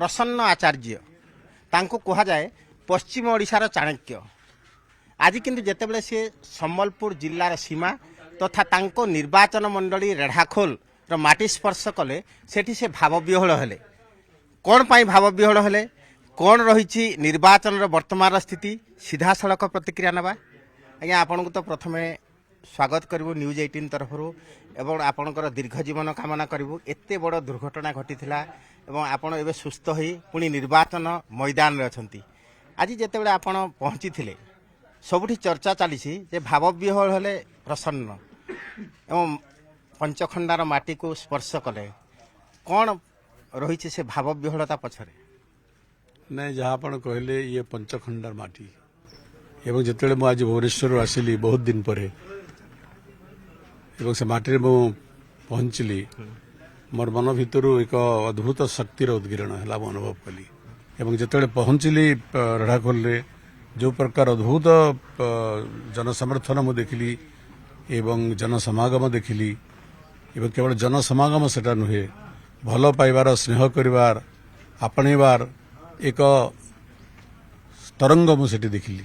प्रसन्न आचार्य तांको कहा जाए पश्चिम ओडिशार चाणक्य। आज किंतु जेतेबेले से सम्बलपुर जिल्लार सीमा तथा तांको निर्वाचन मंडली रेढ़ाखोल माटी स्पर्श कले सेठी से भावविह्वल हेले। कौन पाई भावविह्वल हेले, कौन रही निर्वाचन वर्तमान स्थिति, सीधा सड़क प्रतिक्रिया नवा। आज्ञा आपन को तो प्रथमे स्वागत करूँ न्यूज 18 तरफ एवं आपणकर दीर्घ जीवन कामना करूँ। एत बड़ दुर्घटना घटी एवं आपण एवं सुस्थ हो पुणी निर्वाचन मैदान में अच्छा। आज जितेबाला आपण पहुँची थे सबुठी चर्चा चली भावविह्वल हेले प्रसन्न एवं पंचखंडार माटी को स्पर्श कले कौन रही से भावविह्वलता पछरे नहीं जहाँ आप कहले ये पंचखंडार माटी एवं जिते मुझे आज भुवनेश्वर आसिली बहुत दिन पर एवं से माटी मु पहुँचली मोर मन भितर एक अद्भुत शक्तिर उद्गिरण है अनुभव कली एवं जिते पहुँचली रेढ़ाखोल जो प्रकार अद्भुत जनसमर्थन मु देखली एवं जनसमागम देखली एवं केवल जनसमागम सेटा नुहे भल पाइबार स्नेह करिवार आपणेबार एक तरंग मुझे देखिली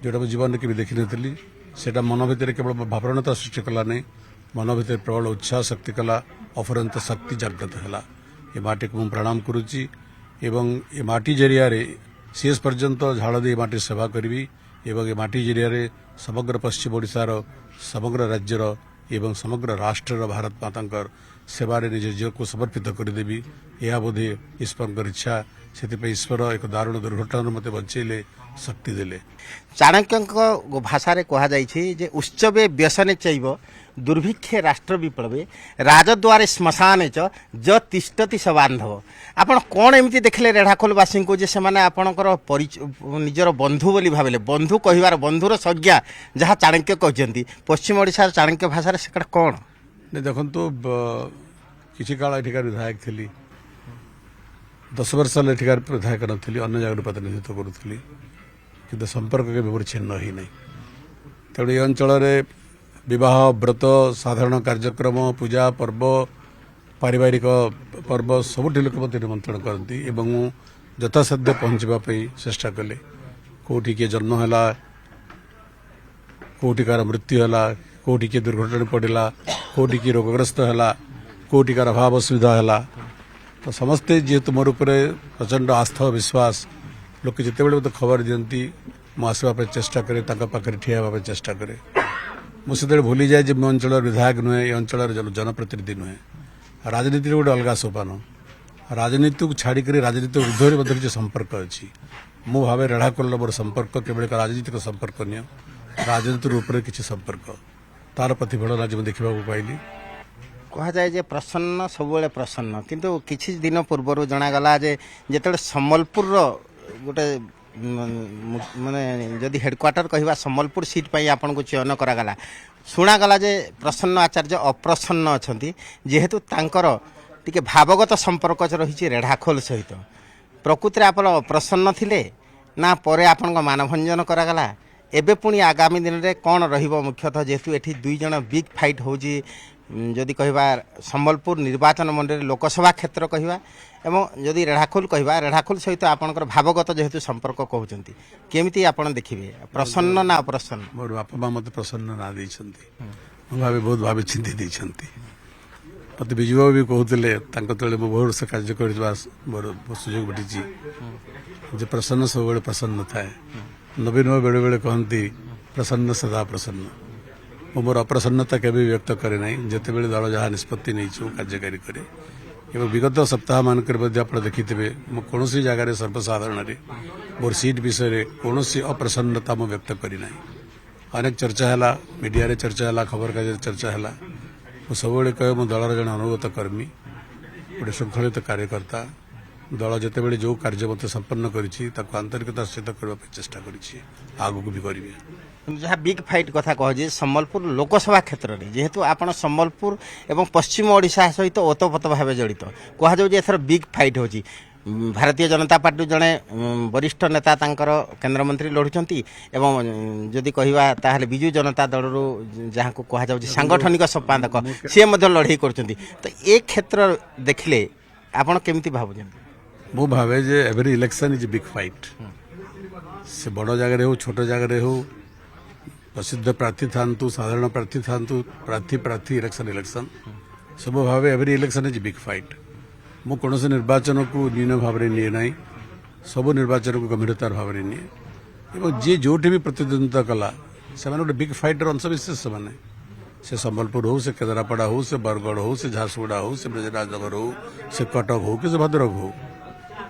जोटा मो जीवन में देखी नी सेटा मन भितर केवल भावनाता सृष्टि कला नहीं मन भितर प्रबल उत्साह शक्ति कला अफुरंत शक्ति जागृत है। ये माटी को मुझे प्रणाम करुच्ची एवं ये माटी जरिया शेष पर्यंत झाड़ दे माटी सेवा करी एवं ये माटी जरिया समग्र पश्चिम ओडिशार समग्र राज्यर एवं समग्र राष्ट्र भारत माता सेवारे निज जीव को समर्पित करदेवी यह बोधे ईश्वर इच्छा से ईश्वर एक दारुण दुर्घटना मत बचेले शक्ति देले। चाणक्य भाषा रे कहा जाइछि उत्सवे व्यसने चैव दुर्भिक्षे राष्ट्र विप्लवे राजद्वारे श्मशाने च ज तिष्ठति स बांधव। आपण कौन एमती देखले रेढ़ाखोलवासी को जे सेमाने आपणकर निजर बंधु बोली भाविले बंधु कहिबार बंधुर संज्ञा जहाँ चाणक्य कहते पश्चिम ओडिशार चाणक्य भाषा से कौन नहीं देखो किसी काल एठिकार विधायक थी 10 वर्ष एठिकार विधायक नी अन्य जगह प्रतिनिधित्व करुली कि संपर्क के मोर छिन्न ही नहीं। तेणु ये अंचल विवाह व्रत साधारण कार्यक्रम पूजा पर्व पारिवारिक पर्व सबुठी लोक मत निमंत्रण करती एवं यथासाध्य पहुँचापी चेष्टा कले कौटी किए जन्म है कौटी कार मृत्यु है कौटी किए दुर्घटना पड़ा कौटी की रोगग्रस्त है कौटी कार अभाव असुविधा है तो समस्ते जेहेतु मोर उपर प्रचंड आस्था विश्वास लोक जिते बड़े मत खबर दिखती मुझे चेष्टा करे पाखे ठिया हाँ चेष्टा करे मुझे भूली जाए मो अंचल विधायक नुहे ये अंचल जनप्रतिनिधि नुहे राजनीति गोटे अलग सोपान राजनीति को छाड़ी राजनीति ऊर्धर मध्य किसी संपर्क अच्छी मु भावे रेढ़ाखोल मोर संपर्क केवल एक राजनीतिक संपर्क नुह राजनीति रूप किसी संपर्क तार प्रतिफलन आज देखा पाइली। कहा जाए जे प्रसन्न सबुले प्रसन्न किंतु किछि दिन पूर्व जनागला जे जेते सम्बलपुर गोटे माने जदि हेडक्वार्टर कहवा सम्बलपुर सीट पाई आपन को चयन करागला शुणागला जे प्रसन्न आचार्य अप्रसन्न अछंती जेहेतु तांकर टिके भावगत संपर्क रही रेढ़ाखोल सहित प्रकृति आप प्रसन्न थिले ना परे आपन को मानभंजन करागला एबे पुणी आगामी दिन में कौन रहिबो मुख्यतः जेहेतु एठी दुई जण बिग फाइट होजी जदि कहवा सम्बलपुर निर्वाचन मंडली लोकसभा क्षेत्र कहवा एवं जदि रेढ़ाखोल कहवा रेढ़ाखोल सहित आपनकर भावगत जेहेतु संपर्क कहउचंती केमिति आपण देखिबे प्रसन्न ना अप्रसन्न। मोर बापा माँ मत प्रसन्न ना देइछंती मो भावे बहुत भावे चिंती देइछंती मत विजय भी कहते तले मो बहुत से कार्य कर सुजोग बढ़ी जे प्रसन्न सब बड़े प्रसन्न थाए नवीन बेले बेले कहती प्रसन्न सदा प्रसन्न मोर अप्रसन्नता केवे व्यक्त करे ना जिते बड़े दल जहाँ निष्पत्ति नहीं कार्यकारी करे एवं विगत सप्ताह मानक आप देखी कौन जगार सर्वसाधारण मोर सीट विषय कौन अप्रसन्नता मु व्यक्त करना अनेक चर्चा है मीडिया चर्चा है खबर कागज चर्चा है सब कहे मो दलर जन अनुगत कर्मी गोटे श्रृंखलित कार्यकर्ता दल जिते बड़े जो कार्य मत संपन्न कर आंतरिकता सहित करने चेष्टा करगू भी करेंगे। जहाँ बिग फाइट कथा कह सम्बलपुर लोकसभा क्षेत्र में जेहेतु आपन सम्बलपुर एवं पश्चिम ओडिशा सहित ओतप्रोत भाव जड़ित कहुए बिग फाइट होची भारतीय जनता पार्टी जड़े वरिष्ठ नेता तांकर केन्द्रमंत्री लड़ुंट एवं जदि कहवा ताहले विजु जनता दल जहाँ को कह सांगठनिक संपादक सी लड़े कर क्षेत्र देखिले आपण केमती भावुं ମୁଁ ଭାବେ ଯେ every election is big fight. ସେ ବଡ଼ ଜାଗାରେ ହଉ ଛୋଟ ଜାଗାରେ ହଉ ପ୍ରସିଦ୍ଧ ପ୍ରାର୍ଥୀ ଥାନ୍ତୁ ସାଧାରଣ ପ୍ରାର୍ଥୀ ଥାନ୍ତୁ ପ୍ରାର୍ଥୀ ଇଲେକ୍ସନ୍ ସବୁ ଭାବେ every election is big fight. ମୁଁ କୌଣସି ନିର୍ବାଚନକୁ ନ୍ୟୁନ ଭାବରେ ନିଏ ନାହିଁ, ସବୁ ନିର୍ବାଚନକୁ ଗମ୍ଭୀରତାର ଭାବରେ ନିଏ ଏବଂ ଯିଏ ଯୋଉଠି ବି ପ୍ରତିଦ୍ୱନ୍ଦିତା କଲା ସେମାନେ ଗୋଟେ ବିଗ୍ ଫାଇଟ୍ର ଅଂଶବିଶେଷ ସେମାନେ। ସେ ସମ୍ବଲପୁର ହଉ ସେ କେନ୍ଦ୍ରାପଡ଼ା ହଉ ସେ ବରଗଡ଼ ହଉ ସେ ଝାରସୁଗୁଡ଼ା ହଉ ସେ ବ୍ରଜରାଜନଗର ହଉ ସେ କଟକ ହଉ କି ସେ ଭଦ୍ରକ ହଉ।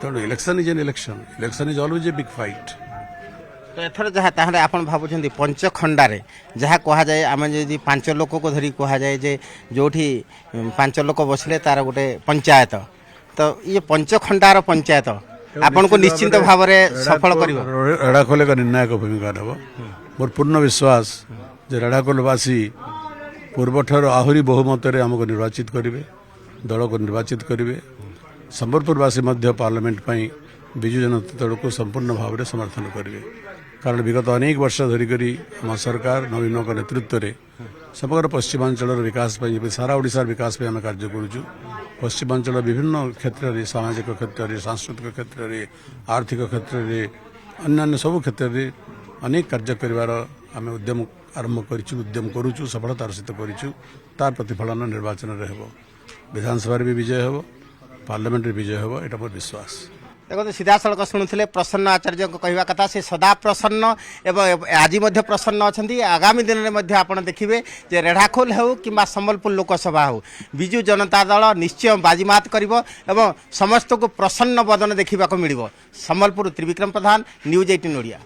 ତେଣୁ election is an election is always A big fight. ତ ଏଥର ଯାହା ତାହେଲେ ଆପଣ ଭାବୁଛନ୍ତି ପଞ୍ଚଖଣ୍ଡାରେ ଯାହା କୁହାଯାଏ ଆମେ ଯଦି 5 ଲୋକକୁ ଧରି କୁହାଯାଏ ଯେ ଯୋଉଠି 5 ଲୋକ ବସିଲେ ତାର ଗୋଟେ ପଞ୍ଚାୟତ, ତ ଇଏ ପଞ୍ଚଖଣ୍ଡାର ପଞ୍ଚାୟତ ଆପଣଙ୍କୁ ନିଶ୍ଚିନ୍ତ ଭାବରେ ସଫଳ କରିବ। ରେଢ଼ାଖୋଲ ଏକ ନିର୍ଣ୍ଣାୟକ ଭୂମିକା ନେବ। ମୋର ପୂର୍ଣ୍ଣ ବିଶ୍ୱାସ ଯେ ରେଢ଼ାଖୋଲବାସୀ ପୂର୍ବଠାରୁ ଆହୁରି ବହୁମତରେ ଆମକୁ ନିର୍ବାଚିତ କରିବେ, ଦଳକୁ ନିର୍ବାଚିତ କରିବେ। ସମ୍ବଲପୁରବାସୀ ମଧ୍ୟ ପାର୍ଲାମେଣ୍ଟ ପାଇଁ ବିଜୁ ଜନତା ଦଳକୁ ସମ୍ପୂର୍ଣ୍ଣ ଭାବରେ ସମର୍ଥନ କରିବେ। କାରଣ ବିଗତ ଅନେକ ବର୍ଷ ଧରିକରି ଆମ ସରକାର ନବୀନଙ୍କ ନେତୃତ୍ୱରେ ସମଗ୍ର ପଶ୍ଚିମାଞ୍ଚଳର ବିକାଶ ପାଇଁ ସାରା ଓଡ଼ିଶାର ବିକାଶ ପାଇଁ ଆମେ କାର୍ଯ୍ୟ କରୁଛୁ। ପଶ୍ଚିମାଞ୍ଚଳ ବିଭିନ୍ନ କ୍ଷେତ୍ରରେ ସାମାଜିକ କ୍ଷେତ୍ରରେ ସାଂସ୍କୃତିକ କ୍ଷେତ୍ରରେ ଆର୍ଥିକ କ୍ଷେତ୍ରରେ ଅନ୍ୟାନ୍ୟ ସବୁ କ୍ଷେତ୍ରରେ ଅନେକ କାର୍ଯ୍ୟ କରିବାର ଆମେ ଉଦ୍ୟମ ଆରମ୍ଭ କରିଛୁ, ଉଦ୍ୟମ କରୁଛୁ, ସଫଳତାର ସହିତ କରିଛୁ। ତାର ପ୍ରତିଫଳନ ନିର୍ବାଚନରେ ହେବ, ବିଧାନସଭାରେ ବି ବିଜୟ ହେବ, ପାର୍ଲାମେଣ୍ଟରେ ବିଜୟ ହେବ, ଏଇଟା ମୋର ବିଶ୍ୱାସ। ଦେଖନ୍ତୁ ସିଧାସଳଖ ଶୁଣୁଥିଲେ ପ୍ରସନ୍ନ ଆଚାର୍ଯ୍ୟଙ୍କ କହିବା କଥା, ସେ ସଦା ପ୍ରସନ୍ନ ଏବଂ ଆଜି ମଧ୍ୟ ପ୍ରସନ୍ନ ଅଛନ୍ତି। ଆଗାମୀ ଦିନରେ ମଧ୍ୟ ଆପଣ ଦେଖିବେ ଯେ ରେଢ଼ାଖୋଲ ହେଉ କିମ୍ବା ସମ୍ବଲପୁର ଲୋକସଭା ହେଉ ବିଜୁ ଜନତା ଦଳ ନିଶ୍ଚୟ ବାଜିମାତ କରିବ ଏବଂ ସମସ୍ତଙ୍କୁ ପ୍ରସନ୍ନ ବଦନ ଦେଖିବାକୁ ମିଳିବ। ସମ୍ବଲପୁର ତ୍ରିବିକ୍ରମ ପ୍ରଧାନ, ନ୍ୟୁଜ୍ 18 ଓଡ଼ିଆ।